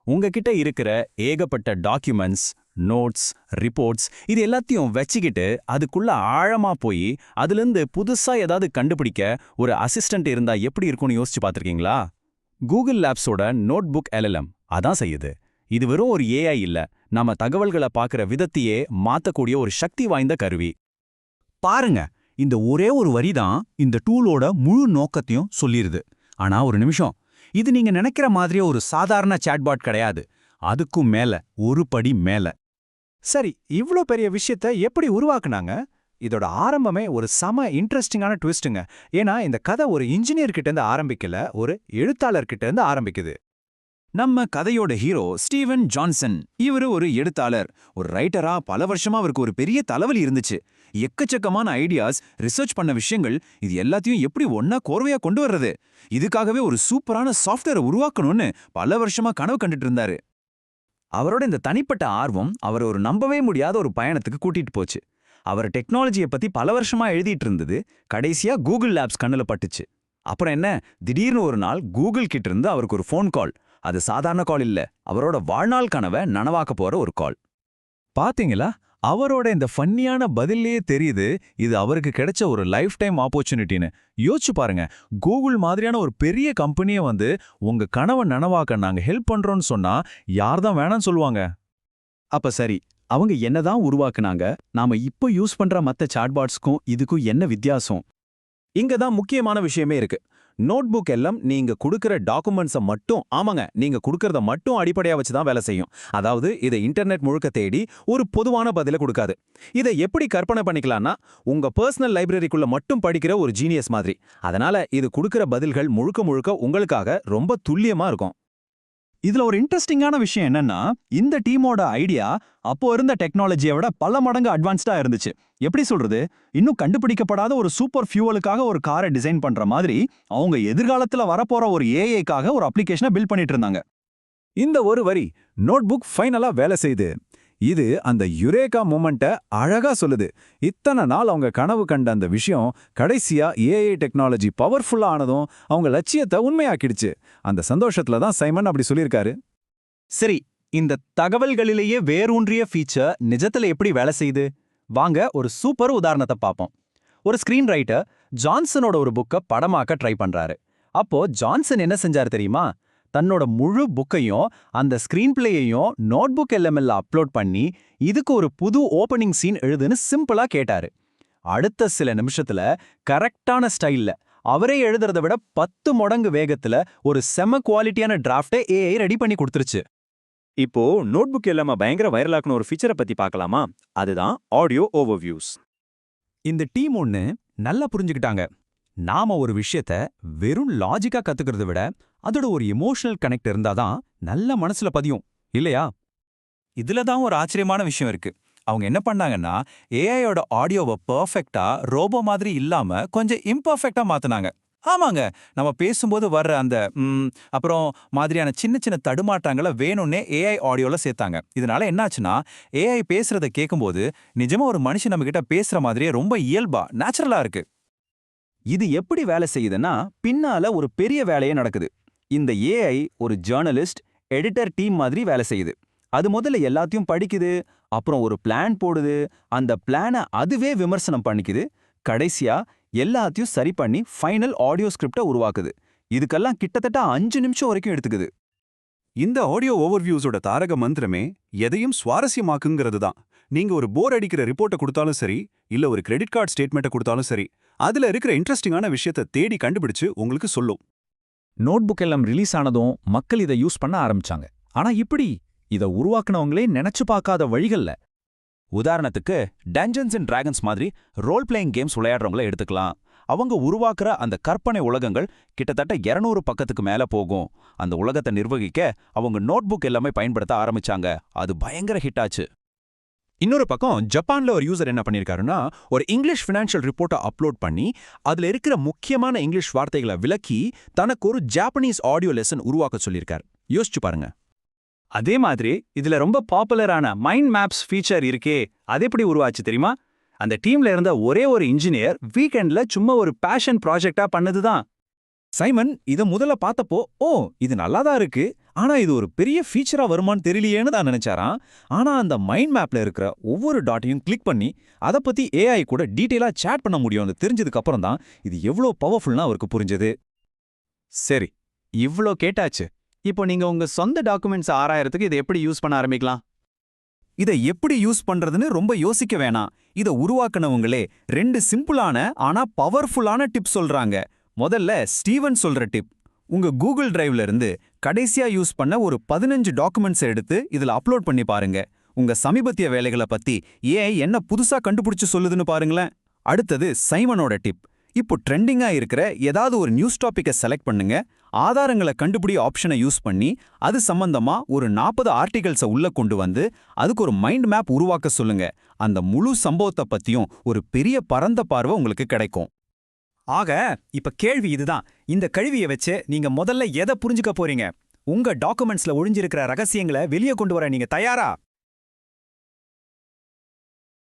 உங்ககிட்ட இருக்கிற ஏகப்பட்ட டாக்குமெண்ட்ஸ், நோட்ஸ், ரிப்போர்ட்ஸ் இது எல்லாத்தையும் வச்சுக்கிட்டு அதுக்குள்ள ஆழமா போய் அதுலேருந்து புதுசா ஏதாவது கண்டுபிடிக்க ஒரு அசிஸ்டன்ட் இருந்தா எப்படி இருக்கும்னு யோசிச்சு பார்த்திருக்கீங்களா? கூகுள் லேப்ஸோட நோட் புக் LLM அதான் செய்யுது. இது வெறும் ஒரு AI இல்ல, நம்ம தகவல்களை பார்க்குற விதத்தையே மாத்தக்கூடிய ஒரு சக்தி வாய்ந்த கருவி. பாருங்க, இந்த ஒரே ஒரு வரி தான் இந்த டூலோட முழு நோக்கத்தையும் சொல்லிருது. ஆனா ஒரு நிமிஷம், இது நீங்க நினைக்கிற மாதிரியே ஒரு சாதாரண சாட்பாட் கிடையாது. அதுக்கும் மேல, ஒரு படி மேல. சரி, இவ்ளோ பெரிய விஷயத்த எப்படி உருவாக்குனாங்க? இதோட ஆரம்பமே ஒரு செம இன்ட்ரெஸ்டிங்கான ட்விஸ்ட்டுங்க. ஏன்னா இந்த கதை ஒரு இன்ஜினியர் கிட்ட இருந்து ஆரம்பிக்கல, ஒரு எழுத்தாளர் கிட்ட இருந்து ஆரம்பிக்குது. நம்ம கதையோட ஹீரோ ஸ்டீவன் ஜான்சன். இவரு ஒரு எழுத்தாளர், ஒரு ரைட்டரா. பல வருஷமா அவருக்கு ஒரு பெரிய தலைவலி இருந்துச்சு. எக்கச்சக்கமான ஐடியாஸ், ரிசர்ச் பண்ண விஷயங்கள், இது எல்லாத்தையும் எப்படி ஒன்னா கோர்வையா கொண்டு வர்றது? இதுக்காகவே ஒரு சூப்பரான சாஃப்ட்வேரை உருவாக்கணும்னு பல வருஷமா கனவு கண்டுட்டு இருந்தாரு. அவரோட இந்த தனிப்பட்ட ஆர்வம் அவரை ஒரு நம்பவே முடியாத ஒரு பயணத்துக்கு கூட்டிட்டு போச்சு. அவர் டெக்னாலஜியை பத்தி பல வருஷமா எழுதிட்டு இருந்தது கடைசியா கூகுள் லேப்ஸ் கண்ணுல பட்டுச்சு. அப்புறம் என்ன, திடீர்னு ஒரு நாள் கூகுள் கிட்ட இருந்து அவருக்கு ஒரு ஃபோன் கால். அது சாதாரண கால் இல்ல, அவரோட வாழ்நாள் கனவை நனவாக்க போற ஒரு கால். பாத்தீங்களா, அவரோட இந்த ஃபன்னியான பதிலே தெரியுது இது அவருக்கு கிடைச்ச ஒரு லைஃப் டைம் ஆப்பர்ச்சுனிட்டின்னு. யோசிச்சு பாருங்க, கூகுள் மாதிரியான ஒரு பெரிய கம்பெனியை உங்க கனவை நனவாக்க நாங்க ஹெல்ப் பண்றோம்னு சொன்னா யார் தான் வேணாம்னு சொல்லுவாங்க? அப்ப சரி, அவங்க என்னதான் உருவாக்குனாங்க? நாம இப்போ யூஸ் பண்ற மத்த சாட்பாட்ஸ்க்கும் இதுக்கும் என்ன வித்தியாசம்? இங்க தான் முக்கியமான விஷயமே இருக்கு. நோட்புக் எல்லாம் நீங்க கொடுக்கிற டாக்குமெண்ட்ஸை மட்டும், ஆமாங்க, நீங்க கொடுக்கறத மட்டும் அடிப்படையா வச்சு தான் வேலை செய்யும். அதாவது இதை இன்டர்நெட் முழுக்க தேடி ஒரு பொதுவான பதில கொடுக்காது. இதை எப்படி கற்பனை பண்ணிக்கலாம்னா, உங்க பர்சனல் லைப்ரரிக்குள்ள மட்டும் படிக்கிற ஒரு ஜீனியஸ் மாதிரி. அதனால இது கொடுக்கிற பதில்கள் முழுக்க முழுக்க உங்களுக்காக ரொம்ப துல்லியமா இருக்கும். இதுல ஒரு இன்ட்ரெஸ்டிங்கான விஷயம் என்னன்னா, இந்த டீமோட ஐடியா அப்போ இருந்த டெக்னாலஜியை விட பல மடங்கு அட்வான்ஸ்டா இருந்துச்சு. எப்படி சொல்றது, இன்னும் கண்டுபிடிக்கப்படாத ஒரு சூப்பர் ஃபியூவலுக்காக ஒரு காரை டிசைன் பண்ற மாதிரி அவங்க எதிர்காலத்துல வரப்போற ஒரு ஏஐக்காக ஒரு அப்ளிகேஷனை பில்ட் பண்ணிட்டு இருந்தாங்க. இந்த ஒரு வரி நோட்புக் ஃபைனலா வேலை செய்யுது. இது அந்த யுரேகா மூமெண்ட்டை அழகா சொல்லுது. இத்தனை நாள் அவங்க கனவு கண்ட அந்த விஷயம் கடைசியா AI டெக்னாலஜி பவர்ஃபுல்லா ஆனதும் அவங்க லட்சியத்தை உண்மையாக்கிடுச்சு. அந்த சந்தோஷத்துல தான் சைமன் அப்படி சொல்லியிருக்காரு. சரி, இந்த தகவல்களிலேயே வேரூன்றிய ஃபீச்சர் நிஜத்துல எப்படி வேலை செய்யுது? வாங்க ஒரு சூப்பர் உதாரணத்தை பார்ப்போம். ஒரு ஸ்கிரீன் ரைட்டர் ஜான்சனோட ஒரு புக்கை படமாக்க ட்ரை பண்றாரு. அப்போ ஜான்சன் என்ன செஞ்சாரு தெரியுமா? தன்னோட முழு புக்கையும் அந்த ஸ்கிரீன் பிளேயையும் நோட்புக் LML அப்லோட் பண்ணி இதுக்கு ஒரு புது ஓப்பனிங் சீன் எழுதுன்னு சிம்பிளா கேட்டாரு. அடுத்த சில நிமிஷத்துல கரெக்டான ஸ்டைல்ல அவரே எழுதுறத விட 10 மடங்கு வேகத்துல ஒரு செம குவாலிட்டியான டிராஃப்டை AI ரெடி பண்ணி கொடுத்துருச்சு. இப்போ நோட்புக் LML பயங்கர வைரலாக்குன ஒரு ஃபீச்சரை பத்தி பார்க்கலாமா? அதுதான் ஆடியோ ஓவர்வியூஸ். இந்த டீம் ஒன்னு நல்லா புரிஞ்சுக்கிட்டாங்க. நாம ஒரு விஷயத்த வெறும் லாஜிக்கா கத்துக்கிறத விட அதோட ஒரு எமோஷனல் கனெக்ட் இருந்தாதான் நல்ல மனசுல பதியும், இல்லையா? இதுல தான் ஒரு ஆச்சரியமான விஷயம் இருக்கு. அவங்க என்ன பண்ணாங்கன்னா, ஏஐயோட ஆடியோவை பெர்ஃபெக்ட்டா ரோபோ மாதிரி இல்லாம கொஞ்சம் இம்பர்ஃபெக்ட்டா மாத்துனாங்க. ஆமாங்க, நம்ம பேசும்போது வர்ற அந்த அப்புறம் மாதிரியான சின்ன சின்ன தடுமாற்றங்களை வேணும்னே ஏஐ ஆடியோல சேர்த்தாங்க. இதனால என்னாச்சுன்னா, ஏஐ பேசுறத கேட்கும்போது நிஜமா ஒரு மனுஷன் நம்ம கிட்ட பேசுற மாதிரியே ரொம்ப இயல்பா நேச்சுரலா இருக்கு. இது எப்படி வேலை செய்யுதுன்னா, பின்னால ஒரு பெரிய வேலையே நடக்குது. இந்த ஏஐ ஒரு ஜேர்னலிஸ்ட், எடிட்டர் டீம் மாதிரி வேலை செய்யுது. அது முதல்ல எல்லாத்தையும் படிக்குது, அப்புறம் ஒரு பிளான் போடுது, அந்த பிளானை அதுவே விமர்சனம் பண்ணிக்குது, கடைசியா எல்லாத்தையும் சரி பண்ணி ஃபைனல் ஆடியோ ஸ்கிரிப்டை உருவாக்குது. இதுக்கெல்லாம் கிட்டத்தட்ட 5 நிமிஷம் வரைக்கும் எடுத்துக்குது. இந்த ஆடியோ ஓவர்வியூஸோட தாரக மந்திரமே எதையும் சுவாரஸ்யமாக்குங்கிறது தான். நீங்க ஒரு போர் அடிக்கிற ரிப்போர்ட்டை கொடுத்தாலும் சரி, இல்ல ஒரு கிரெடிட் கார்டு ஸ்டேட்மெண்ட்டை கொடுத்தாலும் சரி, அதுல இருக்கிற இன்ட்ரெஸ்டிங்கான விஷயத்தை தேடி கண்டுபிடிச்சு உங்களுக்கு சொல்லும். நோட்புக் எல்லாம் ரிலீஸ் ஆனதும் மக்கள் இதை யூஸ் பண்ண ஆரம்பிச்சாங்க. ஆனா இப்படி இதை உருவாக்குனவங்களே நினைச்சு பார்க்காத வழிகள்ல. உதாரணத்துக்கு டஞ்சன்ஸ் அண்ட் டிராகன்ஸ் மாதிரி ரோல் பிளேயிங் கேம்ஸ் விளையாடுறவங்கள எடுத்துக்கலாம். அவங்க உருவாக்குற அந்த கற்பனை உலகங்கள் கிட்டத்தட்ட 200 பக்கத்துக்கு மேல போகும். அந்த உலகத்தை நிர்வகிக்க அவங்க நோட்புக் எல்லாமே பயன்படுத்த ஆரம்பிச்சாங்க. அது பயங்கர ஹிட் ஆச்சு. இன்னொரு பக்கம் ஜப்பான்ல ஒரு யூசர் என்ன பண்ணிருக்காருன்னா, ஒரு இங்கிலீஷ் ஃபினான்ஷியல் ரிப்போர்ட்டை அப்லோட் பண்ணி அதுல இருக்கிற முக்கியமான இங்கிலீஷ் வார்த்தைகளை விளக்கி தனக்கு ஒரு ஜாப்பனீஸ் ஆடியோ லெசன் உருவாக்க சொல்லியிருக்காரு. யோசிச்சு பாருங்க. அதே மாதிரி இதுல ரொம்ப பாப்புலரான மைண்ட் மேப்ஸ் ஃபீச்சர் இருக்கே, அது எப்படி உருவாச்சு தெரியுமா? அந்த டீம்ல இருந்த ஒரே ஒரு இன்ஜினியர் வீக்கெண்ட்ல சும்மா ஒரு பேஷன் ப்ராஜெக்டா பண்ணதுதான். சைமன் இதை முதல்ல பார்த்தப்போ, ஓ இது நல்லாதான் இருக்கு, ஆனா இது ஒரு பெரிய ஃபீச்சரா வருமான்னு தெரியலையேன்னு தான் நினைச்சாராம். ஆனா அந்த மைண்ட் மேப்ல இருக்கிற ஒவ்வொரு டாட்டையும் கிளிக் பண்ணி அதை பத்தி ஏஐ கூட டீட்டெயிலா சேட் பண்ண முடியும் தெரிஞ்சதுக்கு அப்புறம் தான் இது எவ்வளோ பவர்ஃபுல்னா அவருக்கு புரிஞ்சது. சரி, இவ்ளோ கேட்டாச்சு. இப்போ நீங்க உங்க சொந்த டாக்குமெண்ட்ஸ் ஆராயறதுக்கு இதை எப்படி யூஸ் பண்ண ஆரம்பிக்கலாம்? இதை எப்படி யூஸ் பண்றதுன்னு ரொம்ப யோசிக்க வேணாம். இதை உருவாக்குனவங்களே 2 சிம்பிளான ஆனா பவர்ஃபுல்லான டிப் சொல்றாங்க. முதல்ல ஸ்டீவன் சொல்ற டிப். உங்க கூகுள் டிரைவ்ல இருந்து கடைசியா யூஸ் பண்ண ஒரு 15 டாக்குமெண்ட்ஸ் எடுத்து இதுல அப்லோட் பண்ணி பாருங்க. உங்க சமீபத்திய வேலைகளை பத்தி ஏஐ என்ன புதுசா கண்டுபிடிச்சு சொல்லுதுன்னு பாருங்களேன். அடுத்தது சைமனோட டிப். இப்போ ட்ரெண்டிங்கா இருக்கிற ஏதாவது ஒரு நியூஸ் டாபிக்கை செலக்ட் பண்ணுங்க. ஆதாரங்களை கண்டுபிடி ஆப்ஷனை யூஸ் பண்ணி அது சம்பந்தமா ஒரு 40 ஆர்டிகல்ஸை உள்ள கொண்டு வந்து அதுக்கு ஒரு மைண்ட் மேப் உருவாக்க சொல்லுங்க. அந்த முழு சம்பவத்தை பத்தியும் ஒரு பெரிய பரந்த பார்வை உங்களுக்கு கிடைக்கும். ஆக இப்ப கேள்வி இதுதான். இந்த கருவியை வச்சு நீங்க முதல்ல எதை புரிஞ்சுக்க போறீங்க? உங்க டாக்குமெண்ட்ஸ்ல ஒளிஞ்சிருக்கிற ரகசியங்களை வெளியே கொண்டு வர நீங்க தயாரா?